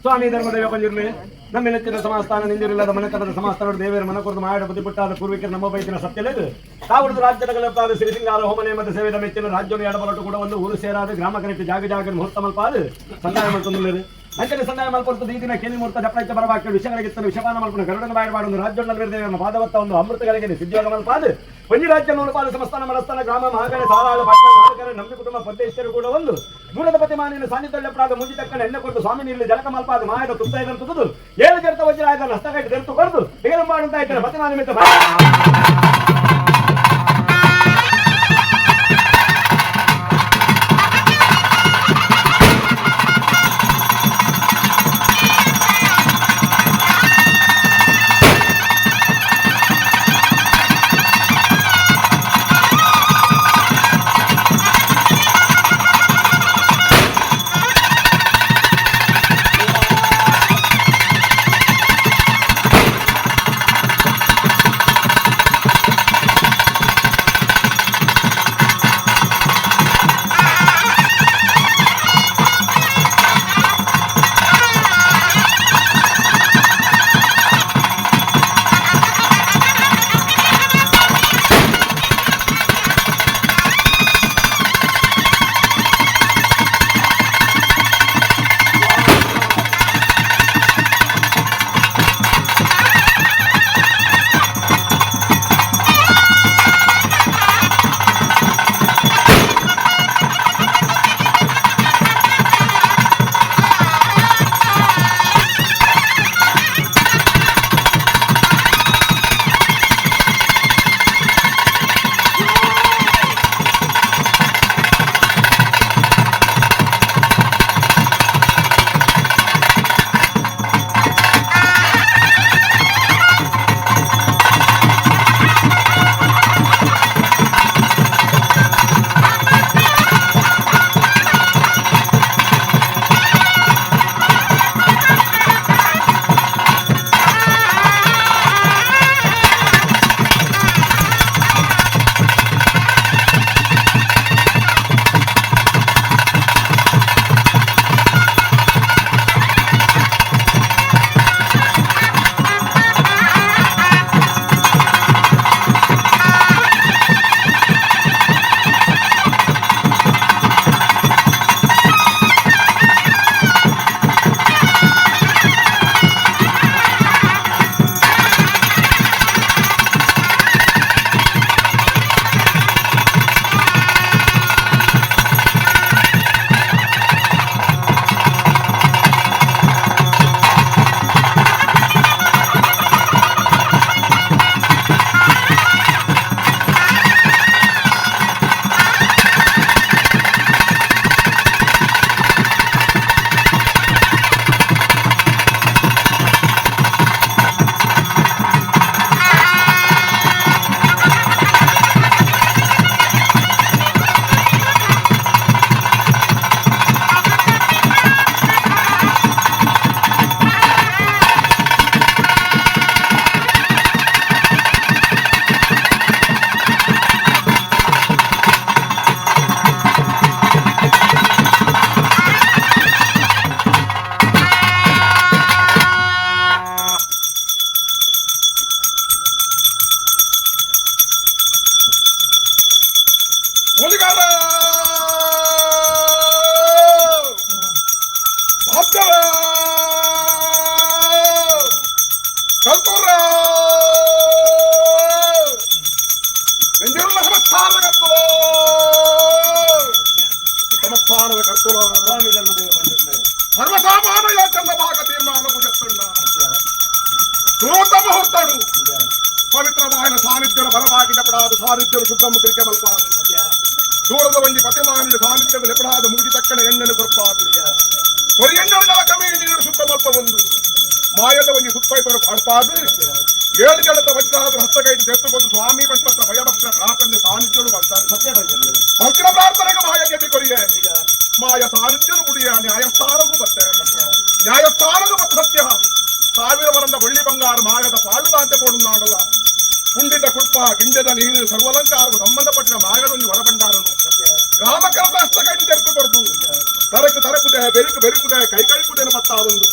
ಸ್ವಾಮಿ ಧರ್ಮದೇವ ಬಂದಿರಲಿ ನಮ್ಮ ನೆಚ್ಚಿನ ಸಮಾಸ್ಥಾನ ನಿಂದಿರಿಲ್ಲದ ಮನೆತನದ ಸಮಾಸ್ಥಾನ ದೇವರ ಮನಕೊರದು ಮಾಡ ಬುದ್ಧಿಪುಟ್ಟಾದ ಪೂರ್ವಿಕರು ನಮ್ಮ ಬೈತಿನ ಸತ್ಯಲೇದು ತಾವುಡದು ರಾಜ್ಯದ ಶ್ರೀ ಸಿಂಗಾರ ಹೋಮನೆ ಮತ್ತು ಸೇವೆದ ಮೆಚ್ಚಿನ ರಾಜ್ಯವನ್ನು ಎಡಬಲಟ್ಟು ಕೂಡ ಒಂದು ಊರು ಸೇರಾದ ಗ್ರಾಮ ಕನೆಕ್ಟ್ ಜಾಗ ಮುಹೂರ್ತ ಮಲ್ಪಾದು ಸಂದಾಯ ಮಾಡ್ಕೊಂಡು ಅಂಚನೆ ಸಂದಾಯ ಮಲ್ಪಡ್ತದೆ ಈ ದಿನ ಕೇಳಿ ಮುಹೂರ್ತ ಜಪಳೈತ ಬರವಾಕ್ಯ ವಿಷಯಗಳಿಗಿತ್ತನು ವಿಷಪಾನ ಮಲ್ಪನ ಗರುಡನ ಬಾಯಡಬಾಡು ರಾಜ್ಯವನ್ನು ಪಾದವತ್ತ ಒಂದು ಅಮೃತಗಳಿಗೆ ಸಿದ್ಧಯೋಗ ಮಲ್ಪಾದು ಒಂಜಿ ರಾಜ್ಯ ನೋಡಪಾದ ಸಮಸ್ಥಾನ ಮನಸ್ಥಾನ ಗ್ರಾಮ ಮಹಾಗಣೆ ಸಾರಾಳ ಪಟ್ಟಣ ನಂಬಿ ಕುಟುಂಬ ಪದ್ಧೇಶ್ವರು ಕೂಡ ಒಂದು ದೂರದ ಪ್ರತಿಮಾನಿನ ಸಾನ್ನಿಧ್ಯ ಮುಂಜಿ ತಕ್ಕನ ಎಣ್ಣೆ ಕೊಟ್ಟು ಸ್ವಾಮಿ ನೀರಲ್ಲಿ ಜಲಕ ಮಲ್ಪಾದ ಮಾಯದ ತುಪ್ಪ ತುಗಿದು 7 ಜರ್ತ ವಜ್ರ ಆಯ್ತಲ್ಲ ಹಸ್ತಗಟ್ಟಿ ತೆರೆದು ಕೊಡ್ದು ಹೇಗೆ ಮಾಡುತ್ತಾ ಇದ್ದಾರೆ ಪ್ರತಿಮಾ ನಿಮಿತ್ತ ಪವಿತ್ರವಾದ ಸಾನ್ನಿಧ್ಯದ ಬಲವಾಗಿ ಜಪಡಾದ ಸಾನ್ನಿಧ್ಯವು ಶುಭ್ರಮುದ್ರಿಕೆ ಮಲ್ಪಾದ ದೂರದ ಒಂಜಿ ಪತಿಮಾನಿನ ಸಾನ್ನಿಧ್ಯವು ಲೆಪಡಾದ ಮೂಜಿ ತಕ್ಕಣ ಎಣ್ಣೆನು ಕೊರ್ಪಾದ ಕೊರಿಯಣ್ಣನ ಜಲಕಮಿ ನೀರು ಸುತ್ತ ಮಲ್ಪ ಒಂದು ಮಾಯದ ಒಂಜಿ ಸುತ್ತೈತರು ಪಾಡ್ಪಾದ 7 ಜಡದ ವಜ್ರಾದ ಹಸ್ತಗೈದು ತೆತ್ತುಕೊಂಡು ಸ್ವಾಮಿ ಪಂಚಪತ್ರ ಭಯಭಕ್ತ ಪ್ರಾರ್ಥನೆ ಸಾನ್ನಿಧ್ಯಗಳು ಬರ್ತಾರೆ ಭಕ್ತಿನ ಪ್ರಾರ್ಥನೆಗೆ ಮಾಯ ಗೆದ್ದಿ ಕೊರಿಯೆ ಮಾಯ ಸಾನ್ನಿಧ್ಯನು ಮುಡಿಯ ನ್ಯಾಯಸ್ಥಾನಗೂ ಬತ್ತೆ ನ್ಯಾಯಸ್ಥಾನಗೂ ಮತ್ತು ಸತ್ಯ 1000 ವರಂದ ಬೆಳ್ಳಿ ಬಂಗಾರ ಮಾಯದ ಪಾಳುದಾಂತೆ ಕೊಡು ನಾಡಲ್ಲ ಪುಂಡಿದ ಕುಟ್ಪ ಗಿಂಡದ ನೀರು ಸರ್ವಲಂಕಾರವು ಸಂಬಂಧಪಟ್ಟ ಮಾಯದೊಂದು ಹೊರಬಂಡಾರನು ಗ್ರಾಮಕರದ ಹಸ್ತಗೈದು ತೆರೆದುಕೊಡ್ದು ತರಕು ತರಕುದೆ ಬೆರುಕು ಬೆರುಕುದೆ ಕೈ ಕಳಿಪುದೇನು ಪತ್ತ ಒಂದು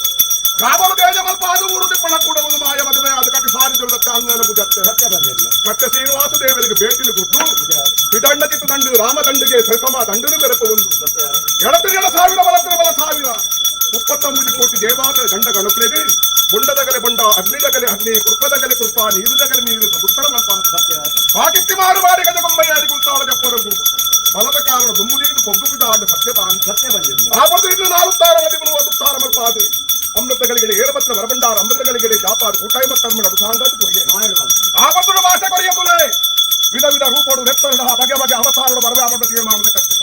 ಸತ್ಯ ಬಂದಿರಲಿಲ್ಲ. ಮತ್ತೆ ಶ್ರೀನಿವಾಸ ದೇವರಿಗೆ ಭೇಟಿಲು ಕೊಟ್ಟು ವಿದಂಡಕಿತ ದಂಡು ರಾಮದಂಡಿಗೆ ಸರಿಸಮ ದಂಡನು ಬೆರೆತು ಒಂದು ಎಡತಿಗಳ ಸಾವಿರ ಬಲತ್ತಿನ ಬಲ ಸಾವಿರ 33 ಕೋಟಿ ದೇವಾಲಯ ಗಂಡ ಗಣಪನಿಗೆ ಬೊಂಡದಗಲೆ ಬೊಂಡ ಅಗ್ನಿದಗಲೆ ಅಗ್ನಿ ಕೃಪದಗಲೆ ಕೃಪ ನೀರುದಗಲೆ ನೀರು ಉತ್ತರ ಕಾಕಿತ್ತಿ ಮಾರು ಮಾಡಿ ಗಜಗೊಂಬಯ್ಯಾಡಿ ಕುಂತಾಳ ಜಪ್ಪರಗು ಫಲದ ಕಾರಣ ದುಂಬು ನೀರು ಕೊಂಬು ಬಿದ್ದಾಡ ಸತ್ಯತಾನ್ ಸತ್ಯ ಬಂದಿರಲಿಲ್ಲ. ಆ ಬಂದು ಇನ್ನು 4 ಮದಿಮನು 1 ಮಲ್ಪಾದೆ ಅಮೃತಗಳಿಗೆ ಏರಪತ್ರ ವರಬಂಡಾರ ಅಮೃತಗಳಿಗೆ ಜಾಪಾದ ಕೂಟಾಯಿ ಮತ್ತರ್ಮಣ ಸಾಂಗತ ಕೊರಿಗೆ ಆ ಬಂದು ಭಾಷೆ ಕೊರಿಯ ತುಲೆ ವಿಧ ವಿಧ ರೂಪೋಡು ನೆತ್ತರಣ ಬಗೆ ಬಗೆ ಅವತಾರಗಳು ಬರವೆ ಅವರಿಗೆ ಮಾಡಿದ ಕತ್ತೆ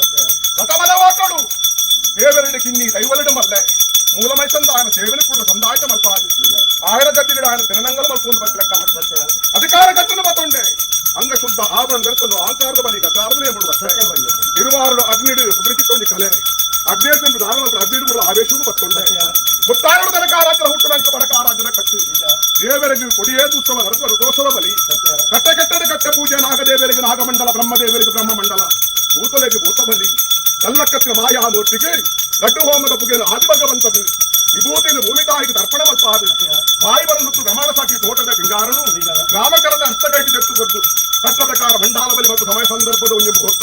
ಕಥಮದ ಓಟೋಡು ದೇವರಿಗೆ ಕಿನ್ನಿ ದೈವಲಿಡ ಮಲ್ಲೆ ಮೂಲ ಮೈಸಂದ ఆయన ಸೇವೆಲಿ ಕೂಡ ಸಂದಾಯಿತ ಮಲ್ಪಾದು ಆಯರ ಗಟ್ಟಿಗಿಡ ఆయన ತಿರುನಂಗಲ ಮಲ್ಕೊಂಡು ಬತ್ತಲೆಕ್ಕ ಅಧಿಕಾರ ಕಟ್ಟನ ಬತ್ತೊಂಡೆ ಅಂಗ ಶುದ್ಧ ಆವರಣ ಬೆರೆತಲು ಆಚಾರದ ಬಲಿ ಗತಾರದನೇ ಬಿಡುವ ಇರುವಾರು ಅಗ್ನಿಡು ಕುದುರಿಸಿಕೊಂಡು ಕಲೆ ಅಗ್ನೇಶನ್ ದಾನವರು ಅಗ್ನಿಡು ಆವೇಶವೂ ಬತ್ತೊಂಡೆ ಮುತ್ತಾರರು ತನಕಾರಾಜರ ಹುಟ್ಟದಂಕ ಬಡಕಾರಾಜನ ಕಟ್ಟು ದೇವರಿಗೆ ಕೊಡಿಯೇದು ಉತ್ಸವ ನಡೆಸುವ ದೋಷವ ಬಲಿ ಕಟ್ಟೆ ಕಟ್ಟದ ಕಟ್ಟೆ ಪೂಜೆ ನಾಗದೇವರಿಗೆ ನಾಗಮಂಡಲ ಬ್ರಹ್ಮದೇವರಿಗೆ ಬ್ರಹ್ಮಮಂಡಲ ಭೂತಲೆಗೆ ಭೂತ ಬಲಿ ಕಲ್ಲಕ್ಕತ್ತಿನ ಮಾಯಾಮೂರ್ತಿಗೆ ಗಡ್ಡು ಹೋಮದ ಪುಗೆಯನ್ನು ಆದಿಭಗವಂತದು ವಿಭೂತಿಯನ್ನು ಭೂಮಿತಾಯಿಗೆ ತರ್ಪಣ ಮಲ್ಪಾದು ಬಾಯಿ ಬರಲು ಪ್ರಮಾಣ ಸಾಕಿ ತೋಟದ ಪಿಂಗಾರನು ಗ್ರಾಮಕರದ ಹಸ್ತಕೈಗೆ ತೆತ್ತುಕೊಟ್ಟು ಕಟ್ಟದಕಾರ ಭಂಡಾಲ ಬಲಿ ಮತ್ತು ಸಮಯ ಸಂದರ್ಭದ ಒಂದು ಮುಹೂರ್ತ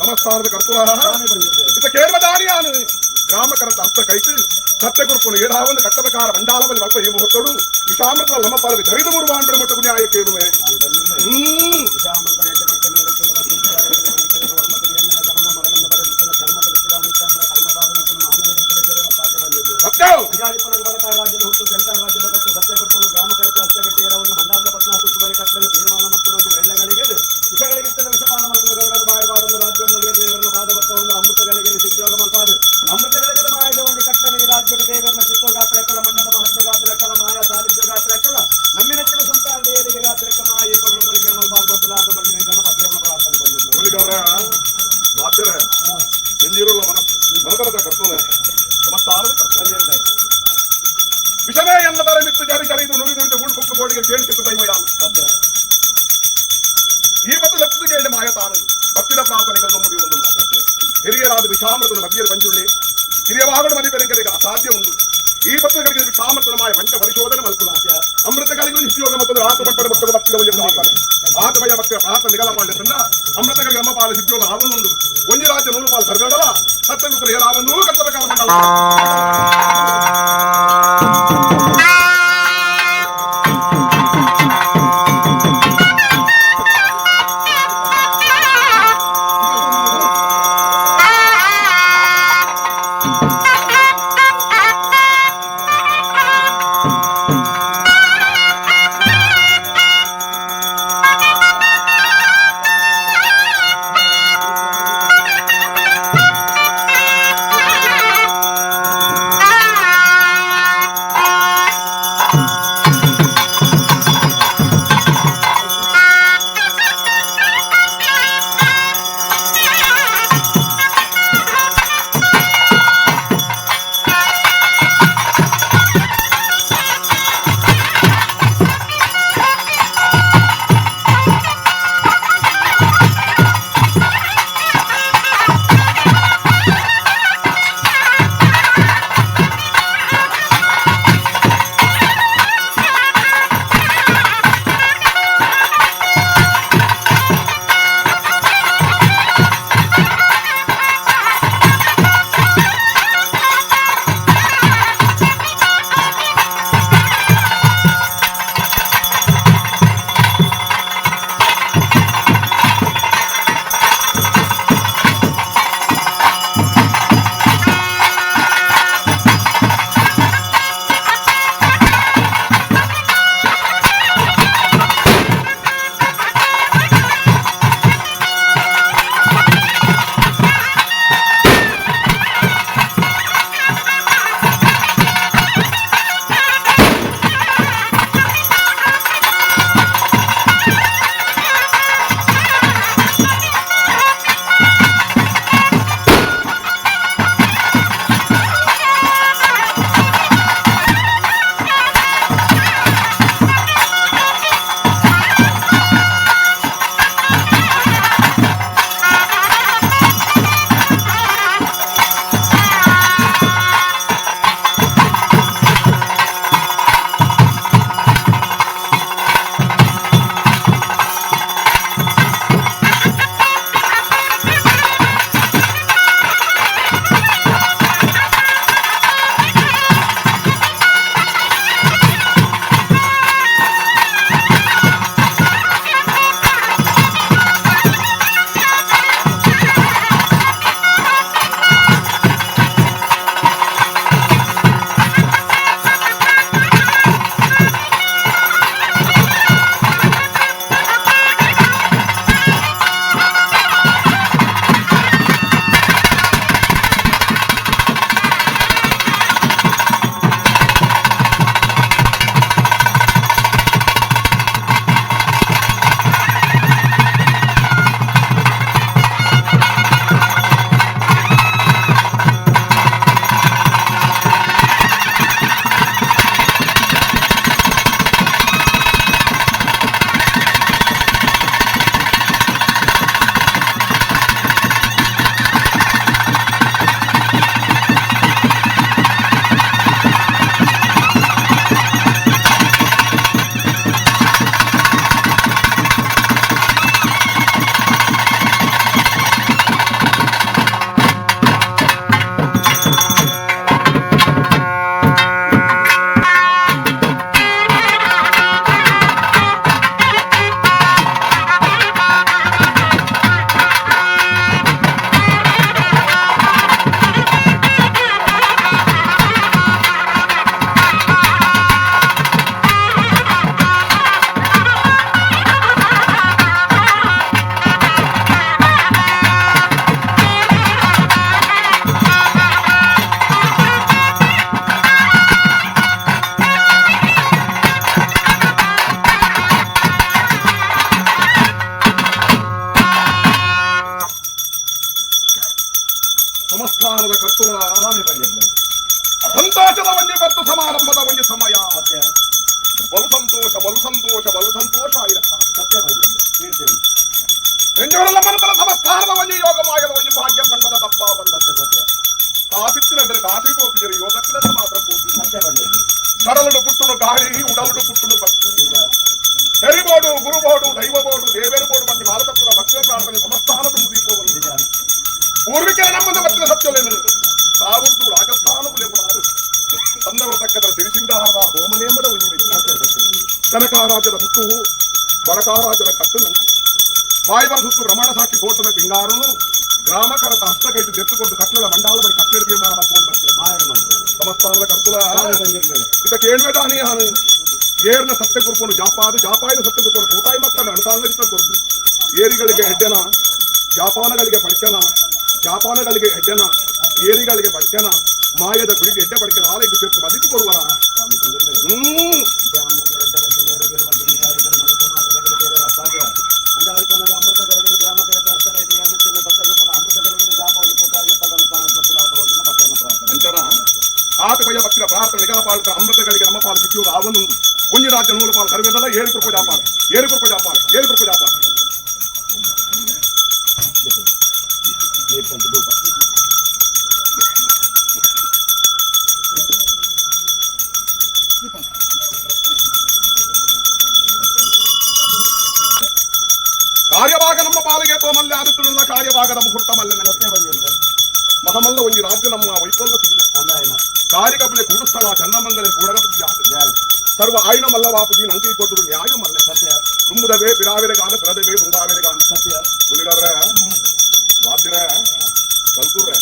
ನಮಸ್ಕಾರದ ಕರ್ತುವಾರ ಇತ ಕೇರ್ಮದಾನಿಯಾನು ಗ್ರಾಮಕರದ ಹಸ್ತಕೈತು ಸತ್ಯ ಗುರುಪುನು ಏನಾವೊಂದು ಕಟ್ಟದಕಾರ ಭಂಡಾಲ ಬಲಿ ಮಲ್ಪ ಈ ಮುಹೂರ್ತಡು ವಿಷಾಮೃತ ಲಮ್ಮಪಾಲಗೆ ಕರಿದು ಮುರುವ ಅಂಬಡ ಮಟ್ಟವು ನ್ಯಾಯ ಕೇಳುವೆ ವಿಷಮೇ ಎನ್ನದರ ಮಿತ್ತು ಜರಿ ಜರಿದು ನುರಿದು ಗುಡ್ಪುಕ್ಕು ಬೋಡಿಗೆ ಕೇಳಿಸಿತು ದೈವಯ ಈ ಮತ್ತು ಲಕ್ಷಿಗೆ ಮಾಯ ತಾನು ಭಕ್ತಿನ ಪ್ರಾರ್ಥನೆಗಳನ್ನು ಮುಡಿಯುವುದು ಹಿರಿಯರಾದ ವಿಷಾಮೃತನ ಮಧ್ಯದ ಬಂಜುಳ್ಳಿ ಹಿರಿಯವಾಗಲು ಮನೆ ಬೆಲೆಗಳಿಗೆ ಅಸಾಧ್ಯ ಉಂಟು ಈ ಭಕ್ತಗಳಿಗೆ ವಿಷಾಮೃತನ ಮಾಯ ಪಂಚ ಪರಿಶೋಧನೆ ಮಲ್ಪುಲ ಅಮೃತಗಳಿಗೆ ನಿಶ್ಯೋಗ ಮತ್ತು ರಾತು ಪಟ್ಟದ ಭಕ್ತದ ಭಕ್ತಿಗೆ ಪ್ರಾರ್ಥನೆ ಆತಮಯ ಭಕ್ತಿಯ ಪ್ರಾರ್ಥನೆ ನಿಗಲ ಮಾಡಿದ್ರನ್ನ ಅಮೃತಗಳಿಗೆ ನಮ್ಮ ಪಾಲು ಸಿದ್ಯೋಗ ಆವನ್ನುಂಡು ಒಂದು ರಾಜ್ಯ 100 ಪಾಲು ಸರ್ಗಡಲ ಸತ್ಯಗುತ್ರ ಏನಾವನ್ನೂ ಕಟ್ಟಬೇಕಾದ ಸಮಸ್ಥಾನದ ಕರ್ತುಲ ಸ್ವಾಮಿ ಬಂದಿದ್ದ ಸಂತೋಷದ ಒಂಜಿ ಮತ್ತು ಸಮಾರಂಭದ ಒಂಜಿ ಸಮಯ ಸತ್ಯ ಬಲು ಸಂತೋಷ ಬಲು ಸಂತೋಷ ಬಲು ಸಂತೋಷ ಇರಕ್ಕ ಸತ್ಯ ಬಂದಿದ್ದ ಹೇಳ್ತೇವೆ ಎಂಜವರೆಲ್ಲ ಮನತನ ಸಮಸ್ಥಾನದ ಒಂಜಿ ಯೋಗಮಾಯದ ಒಂಜಿ ಭಾಗ್ಯ ಖಂಡದ ದಪ್ಪ ಬಂದ ಸತ್ಯ ಸತ್ಯ ಕಾಪಿತ್ತಿನ ಕಾಫಿ ಹೋಗಿರಿ ಯೋಗತ್ತಿನ ಮಾತ್ರ ಹೋಗಿ ಸತ್ಯ ಬಂದಿದ್ದ ಕಡಲುಡು ಪುಟ್ಟುನು ಗಾಳಿ ಉಡಲುಡು ಪುಟ್ಟುನು ಭಕ್ತಿ ಹೆರಿಬೋಡು ಗುರುಬೋಡು ದೈವಬೋಡು ದೇವೇರು ಬೋಡು ಮತ್ತು ನಾಲ್ಕತ್ತರ ಭಕ್ತರ ಪ್ರಾರ್ಥನೆ ಸಮಸ್ಥಾನದ ಮುದೀಪವನ್ನು ನಿಜ ಪೂರ್ವಿಕರ ನಮ್ಮದು ಮತ್ತಿನ ಸತ್ಯಲೇನು ಸಾವುರ್ದು ರಾಜಸ್ಥಾನ ಮುಲೆಪುರಾರು ತಂದವರ ತಕ್ಕದ ಸಿರಿಸಿಂಗಾರದ ಹೋಮನೇಮದ ಉಣಿಮೆ ಸತ್ಯ ಸತ್ಯ ಕನಕ ರಾಜ್ಯದ ಸುತ್ತು ಬಡಕ ರಾಜ್ಯದ ಕಟ್ಟು ನಂಟು ಬಾಯಿಬರ ಸುತ್ತು ರಮಣ ಸಾಕ್ಷಿ ತೋಟದ ಪಿಂಗಾರನು ಗ್ರಾಮಕರತ ಹಸ್ತಕೈತು ತೆತ್ತುಕೊಂಡು ಕಟ್ಟಲ ಮಂಡಾಲ ಬರಿ ಕಟ್ಟಡ ತೀರ್ಮಾನ ಮಾಡ್ಕೊಂಡು ಬರ್ತಾರೆ ಮಾಯಡ ಮಾಡ್ತಾರೆ ಸಮಸ್ಥಾನದ ಕರ್ತುಲ ಸ್ವಾಮಿ ಬಂದಿರ್ಲಿಲ್ಲ ಇದ ಕೇಳ್ಬೇಟಾನಿ ಹಾನು ಏರ್ನ ಸತ್ಯ ಕುರ್ಕೊಂಡು ಜಾಪಾಯದ ಸತ್ಯ ಕುರ್ಕೊಂಡು ಕೂತಾಯಿ ಮಕ್ಕಳ ಅಣಸಾಂಗರಿತ ಕೊಟ್ಟು ಏರಿಗಳಿಗೆ ಹೆಡ್ಡೆನ ಜಾಪಾನಗಳಿಗೆ ಪಡ್ಕೆನ ಜಾಪಾನಗಳಿಗೆ ಹೆಡ್ಡೆನ ಏರಿಗಳಿಗೆ ಪಡ್ಕೆನ ಮಾಯದ ಗುಡಿಗೆ ಹೆಡ್ಡೆ ಪಡ್ಕೆ ಆಲಯಕ್ಕೆ ಸೇರ್ತು ಬದಿತು ಕೊಡುವರ ಸ್ವಾಮಿ ಬಂದಿರ್ಲಿಲ್ಲ ಅಂಚನ ಆತ ಪಯ್ಯ ಭಕ್ತಿನ ಪ್ರಾರ್ಥನೆ ನಿಗಮ ಪಾಲಿತ ಅಮೃತಗಳಿಗೆ ನಮ್ಮ ಪಾಲು ಸಿಕ್ಕಿಯುವುದು ಅವನು ಒಂಜಿ ರಾಜ್ಯ ನೂರು ಪಾಲು ಕರಿವೆದಲ್ಲ ಏರಿ ಕೃಪ ಜಾಪಾಲ ಏರಿ ಕೃಪ ಜಾಪಾಲ ಏರಿ ಕೃಪ ಜಾಪಾಲ ಕಾರ್ಯಭಾಗ ನಮ್ಮ ಪಾಲಿಗೆ ತೋಮಲ್ಲೆ ಆದಿತ್ಯನಿಲ್ಲ ಕಾರ್ಯಭಾಗದ ಮುಹೂರ್ತ ಮಲ್ಲೆ ಸತ್ಯ ಬಂದಿರ್ಲಿಲ್ಲ ಮಹಮಲ್ಲ ಒಂಜಿ ರಾಜ್ಯ ನಮ್ಮ ವೈಫಲ್ಯ ಸಿಗಲೆ ಅಂದಾಯನ ಕಾರ್ಯಕಬಲೆ ಕೂಡಿಸ್ತಳ ಚನ್ನಮಂಗಲೆ ಕೂಡಗದ ಜಯ ಸರ್ವ ಆಯ್ನ ಮಲ್ಲವಾಪುಜಿ ನಂಕಿ ಕೊಟ್ಟರು ನ್ಯಾಯ ಮಲ್ಲೆ ಸತ್ಯ ತುಂಬುದವೇ ಬಿರಾವಿರ ಗಾನ ಬಿರದವೇ ತುಂಬಾವಿರ ಗಾನ ಸತ್ಯ ಹುಲಿಗವ್ರೆ ಬಾತಿರೆ ಕಲ್ಕುರ್ರೆ